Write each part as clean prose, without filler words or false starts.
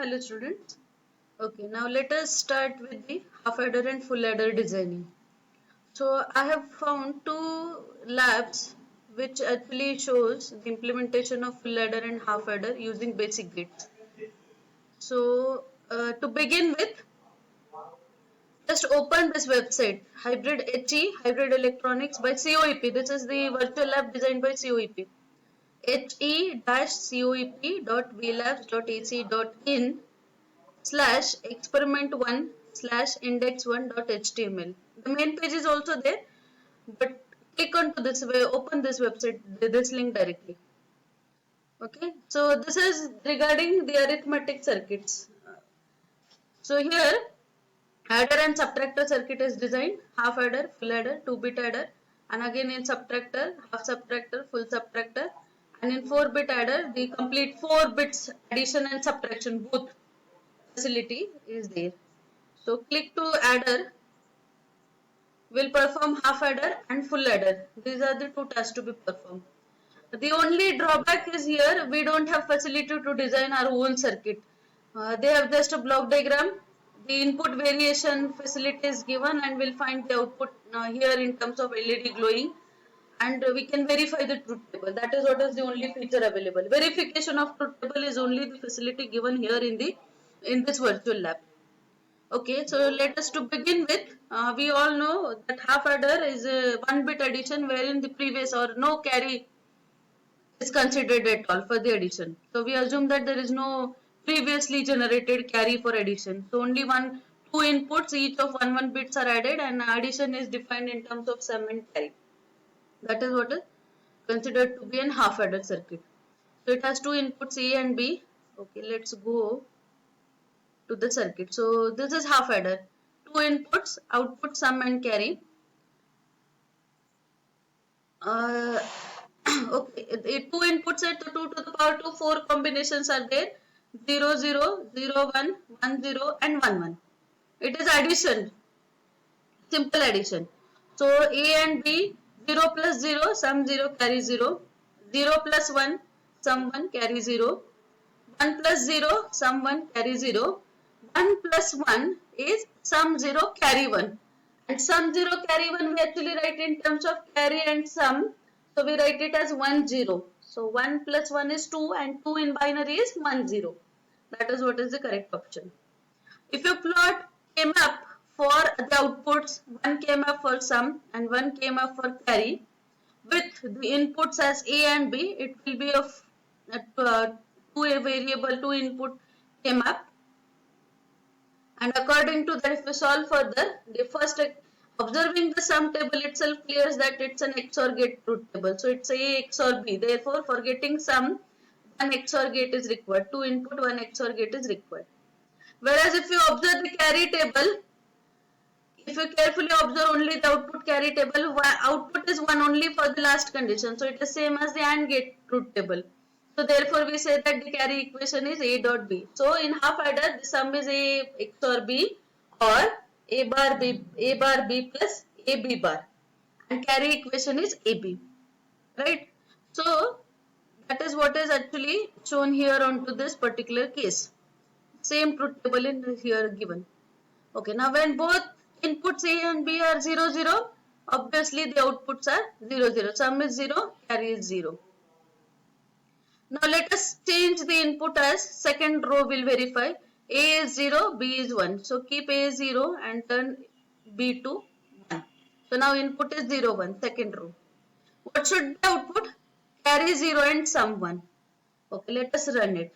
Hello students. Okay, now let us start with the half adder and full adder designing. So I have found two labs which actually shows the implementation of full adder and half adder using basic gates. So to begin with, just open this website Hybrid HE Hybrid Electronics by COEP. This is the virtual lab designed by COEP. he-coep.vlabs.ac.in slash experiment1 slash index1 dot html. The main page is also there, but click onto this way, open this website, this link directly. Okay, so this is regarding the arithmetic circuits. So here adder and subtractor circuit is designed, half adder, full adder, 2-bit adder, and again in subtractor, half subtractor, full subtractor, and in 4-bit adder, the complete 4 bits addition and subtraction both facility is there. So click to adder will perform half adder and full adder. These are the two tasks to be performed. The only drawback is here we don't have facility to design our own circuit. They have just a block diagram. The input variation facility is given and we'll find the output here in terms of LED glowing, and we can verify the truth table. That is what is the only feature available. Verification of truth table is only the facility given here in this virtual lab. Okay, so let us to begin with, we all know that half adder is a 1-bit addition wherein the previous or no carry is considered at all for the addition. So we assume that there is no previously generated carry for addition. So only two inputs each of 1 bits are added, and addition is defined in terms of sum and carry. That is what is considered to be an half adder circuit. So it has two inputs A and B. Okay, let's go to the circuit. So this is half adder. Two inputs, output, sum and carry. Okay, two inputs at 2 to the power 2, 4 combinations are there. 0, 0, 0, 1, 1, 0 and 1, 1. It is addition, simple addition. So A and B, 0 plus 0, sum 0, carry 0. 0 plus 1, sum 1, carry 0. 1 plus 0, sum 1, carry 0. 1 plus 1 is sum 0, carry 1. And sum 0, carry 1 we actually write in terms of carry and sum. So we write it as 1, 0. So 1 plus 1 is 2 and 2 in binary is 1, 0. That is what is the correct option. If you plot K-map for the outputs, 1 K-map for sum and 1 K-map for carry, with the inputs as A and B, it will be of two variable, two input K-map. And according to that, if we solve further, the first observing the sum table itself clears that it's an XOR gate truth table. So it's A XOR B. Therefore, for getting sum, one XOR gate is required. Two input, one XOR gate is required. Whereas if you observe the carry table, if you carefully observe only the output carry table, output is 1 only for the last condition. So it is same as the AND gate truth table. So therefore we say that the carry equation is A dot B. So in half adder the sum is A XOR B or A bar B plus AB bar, and carry equation is AB, right? So that is what is actually shown here onto this particular case. Same truth table in here given. Okay, now when both inputs A and B are 0, 0, obviously the outputs are 0, 0. Sum is 0, carry is 0. Now let us change the input as second row will verify. A is 0, B is 1. So keep A 0 and turn B to 1. So now input is 0, 1, second row. What should be output? Carry 0 and sum 1. Okay, let us run it.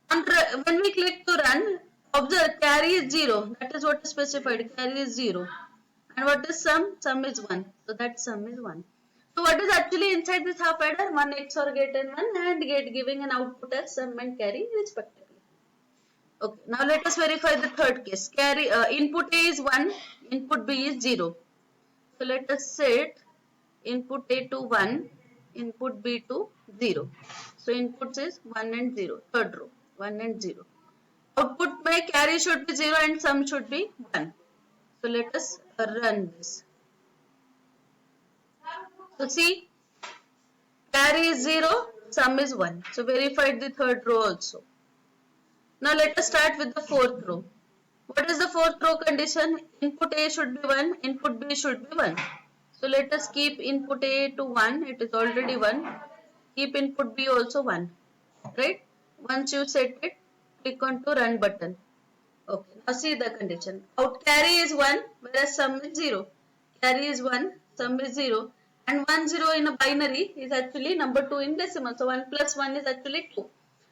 And when we click to run, observe carry is 0. That is what is specified. Carry is 0. And what is sum? Sum is 1. So that sum is 1. So what is actually inside this half adder? One XOR gate and one AND gate giving an output as sum and carry respectively. Okay, now let us verify the third case. Carry input A is 1, input B is 0. So let us set input A to 1, input B to 0. So inputs is 1 and 0, third row, 1 and 0. Output by carry should be 0 and sum should be 1. So let us run this. So see, carry is 0, sum is 1. So verified the third row also. Now let us start with the fourth row. What is the fourth row condition? Input A should be 1, input B should be 1. So let us keep input A to 1, it is already 1. Keep input B also 1. Right? Once you set it, click on to run button. Okay, now see the condition. Out carry is 1, whereas sum is 0. Carry is 1, sum is 0. And 1 0 in a binary is actually number 2 in decimal. So 1 plus 1 is actually 2.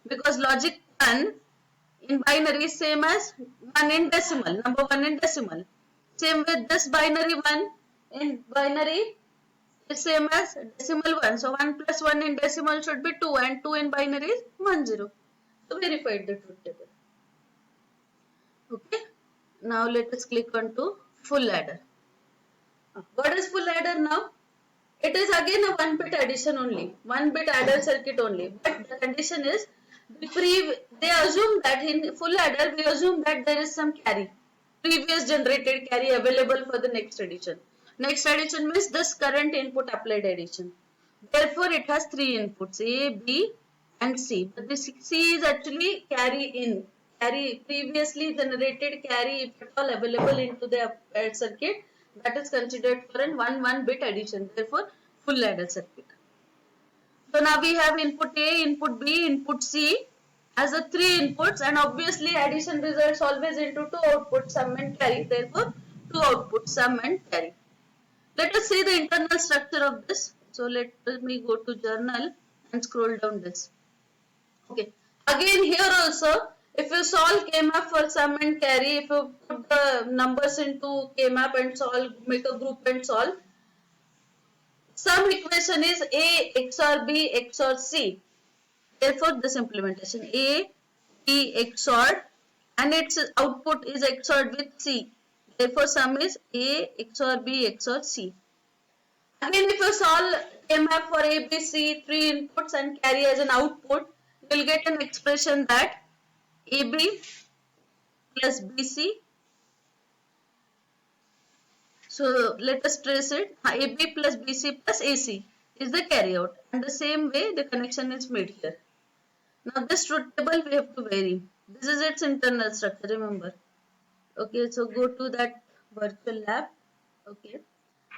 Because logic 1 in binary is same as 1 in decimal, number 1 in decimal. Same with this binary 1 in binary is same as decimal 1. So 1 plus 1 in decimal should be 2 and 2 in binary is 1 0. So verified the truth table. Okay. Now let us click on to full adder. What is full adder now? It is again a 1-bit addition only, 1-bit adder circuit only. But the condition is, they assume that in full adder, we assume that there is some carry, previous generated carry available for the next addition. Next addition means this current input applied addition. Therefore, it has 3 inputs, A, B and C. But this C is actually carry in, carry previously generated carry if at all available into the circuit, that is considered for an 1-1 bit addition. Therefore, full adder circuit. So now we have input A, input B, input C as the 3 inputs, and obviously addition results always into 2 outputs, sum and carry. Therefore, 2 outputs, sum and carry. Let us see the internal structure of this. So let me go to journal and scroll down this. Okay. Again here also, if you solve K-map for sum and carry, if you put the numbers into K-map and solve, make a group and solve, sum equation is A XOR B XOR C. Therefore, this implementation A, B XOR and its output is XORed with C. Therefore, sum is A XOR B XOR C. Again, if you solve K-map for A, B, C, 3 inputs and carry as an output, you will get an expression that AB plus BC. So let us trace it. AB plus BC plus AC is the carry out, and the same way the connection is made here. Now this truth table we have to vary. This is its internal structure, remember. Okay, so go to that virtual lab. Okay,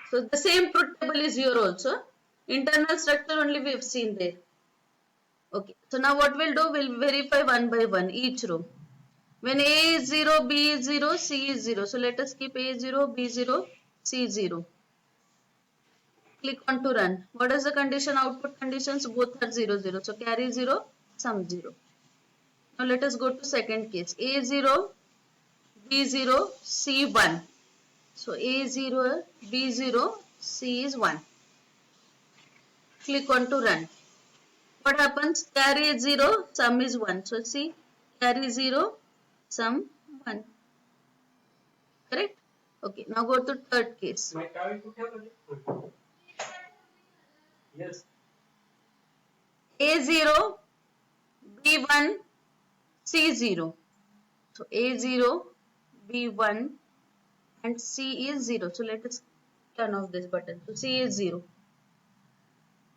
so the same truth table is here also. Internal structure only we have seen there. Okay, so now what we'll do, we'll verify one by one each row. When A is 0, B is 0, C is 0. So let us keep A 0, B 0, C 0. Click on to run. What is the condition? Output conditions both are 0, 0. So carry 0, sum 0. Now let us go to second case. A 0, B 0, C 1. So A 0, B 0, C is 1. Click on to run. What happens? Carry is 0, sum is 1. So see, carry 0, sum 1. Correct? Okay, now go to third case. Yes. A0, B1, C0. So A0, B1 and C is 0. So let us turn off this button. So C is 0.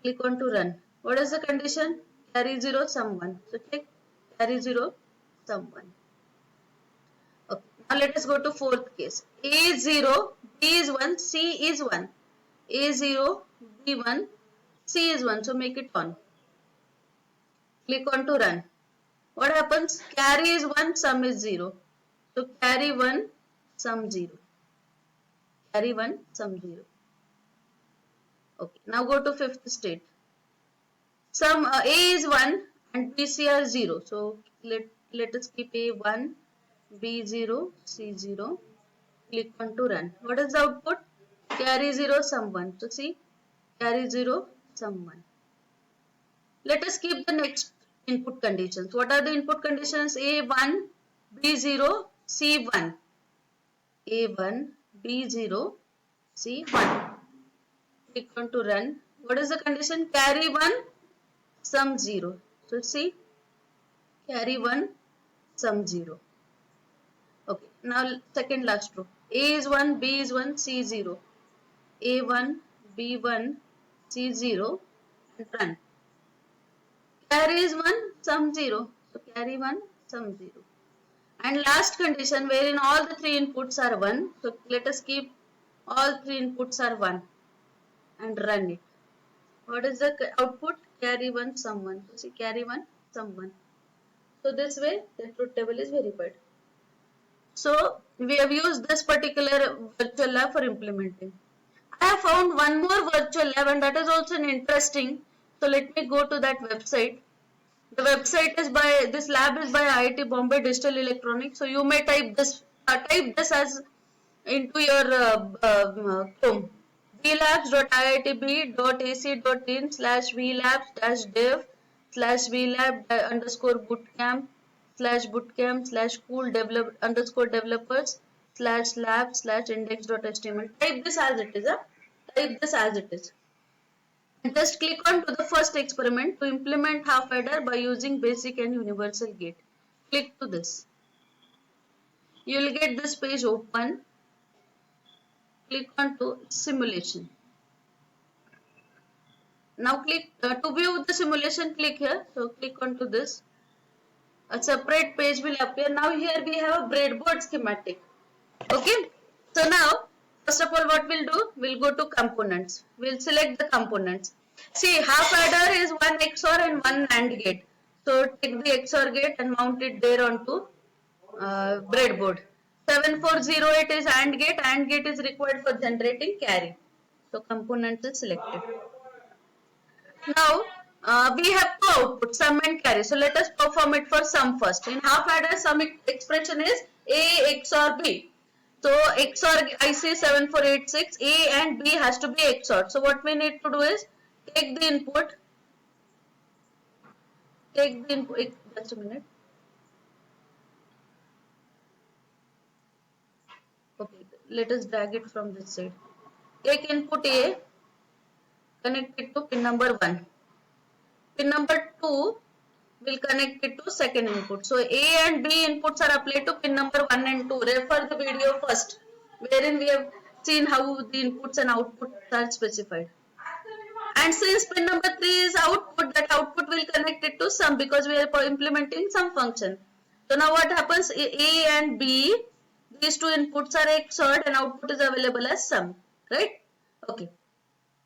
Click on to run. What is the condition? Carry 0, sum 1. So click carry 0, sum 1. Okay. Now let us go to fourth case. A0, B is 1, C is 1. A0, B1, C is 1. So make it on. Click on to run. What happens? Carry is 1, sum is 0. So carry 1, sum 0. Carry 1, sum 0. Okay. Now go to fifth state. Sum A is 1 and B, C are 0. So let us keep A 1, B 0, C 0. Click on to run. What is the output? Carry 0, sum 1. So see, carry 0, sum 1. Let us keep the next input conditions. What are the input conditions? A1, B0, C1. A1, B0, C1. Click on to run. What is the condition? Carry 1, sum 0. So see, carry 1, sum 0. Okay, now second last row. A is 1, B is 1, C 0. A1, B1, C 0 and run. Carry is 1, sum 0. So carry 1, sum 0. And last condition wherein all the three inputs are 1. So let us keep all three inputs are 1 and run it. What is the output? Carry 1, sum 1. So see, carry 1, sum 1. So this way the truth table is verified. So we have used this particular virtual lab for implementing. I have found one more virtual lab and that is also an interesting. So let me go to that website. The website is by, this lab is by IIT Bombay Digital Electronics. So you may type this as into your Chrome. vlabs.iitb.ac.in/vlab_dev/bootcamp/vlab_underscore bootcamp/lab/index.html. Type this as it is. Type this as it is. And just click on to the first experiment to implement half adder by using basic and universal gate. Click to this. You will get this page open. Click on to simulation. Now click to view the simulation, click here. So click on to this. A separate page will appear. Now here we have a breadboard schematic. Okay. So now first of all what we'll do, we'll go to components. We'll select the components. See, half adder is one XOR and one AND gate. So take the XOR gate and mount it there onto breadboard. 7408 is AND gate. AND gate is required for generating carry. So components is selected. Now we have two outputs, sum and carry. So let us perform it for sum first. In half adder, sum expression is A XOR B. So XOR IC 7486, A and B has to be XOR. So what we need to do is take the input. Just a minute. Okay, let us drag it from this side. Take input A, connect it to pin number 1. Pin number 2 will connect it to second input. So A and B inputs are applied to pin number 1 and 2. Refer the video first, wherein we have seen how the inputs and outputs are specified. And since pin number 3 is output, that output will connect it to sum because we are implementing sum function. So now what happens? A and B, these two inputs are XORed and output is available as sum, right? Okay.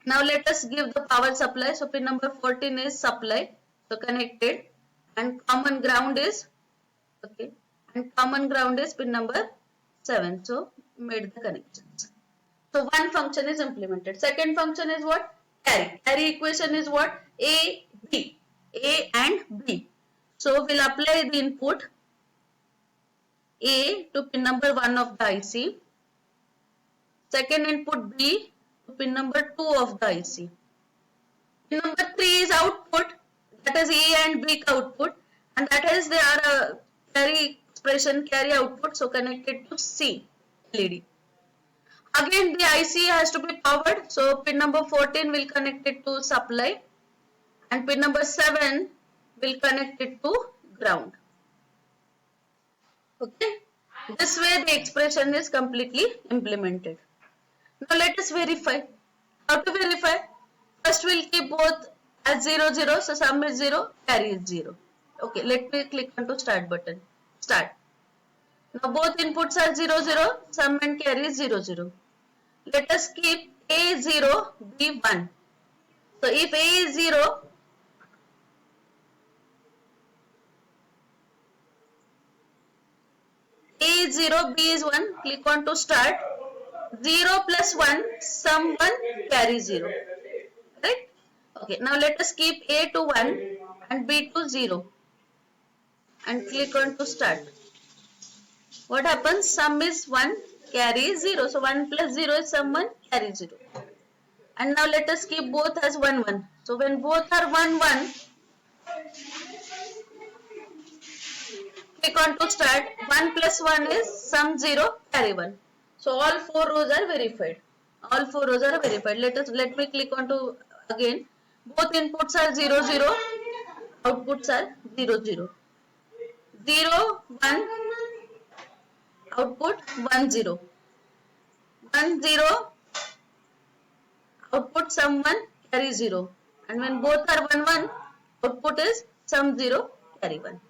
Now let us give the power supply. So pin number 14 is supply. So connected, and common ground is okay, and common ground is pin number 7. So made the connections. So one function is implemented. Second function is what? Carry. Carry equation is what? A, B. A and B. So we'll apply the input A to pin number 1 of the IC. Second input B to pin number 2 of the IC. Pin number 3 is output, that is A and B output, and that is their carry expression, carry output. So connected to C LED. Again the IC has to be powered. So pin number 14 will connect it to supply, and pin number 7 will connect it to ground. Okay. This way the expression is completely implemented. Now let us verify. How to verify? First we'll keep both as 0, 0. So sum is 0, carry is 0. Okay, let me click on to start button. Start. Now both inputs are 0, 0. Sum and carry is 0, 0. Let us keep A 0, B 1. So if A is 0, A is 0, B is 1. Click on to start. 0 plus 1, sum 1, carry 0. Right? Okay, now let us keep A to 1 and B to 0. And click on to start. What happens? Sum is 1, carry is 0. So 1 plus 0 is sum 1, carry 0. And now let us keep both as 1, 1. So when both are 1, 1, click on to start. 1 plus 1 is sum 0, carry 1. So all 4 rows are verified. All 4 rows are verified. Let me click on to again. Both inputs are 0, 0. Outputs are 0, 0. 0, 1. Output 1, 0. 1, 0. Output sum 1, carry 0. And when both are 1, 1, output is sum 0, carry 1.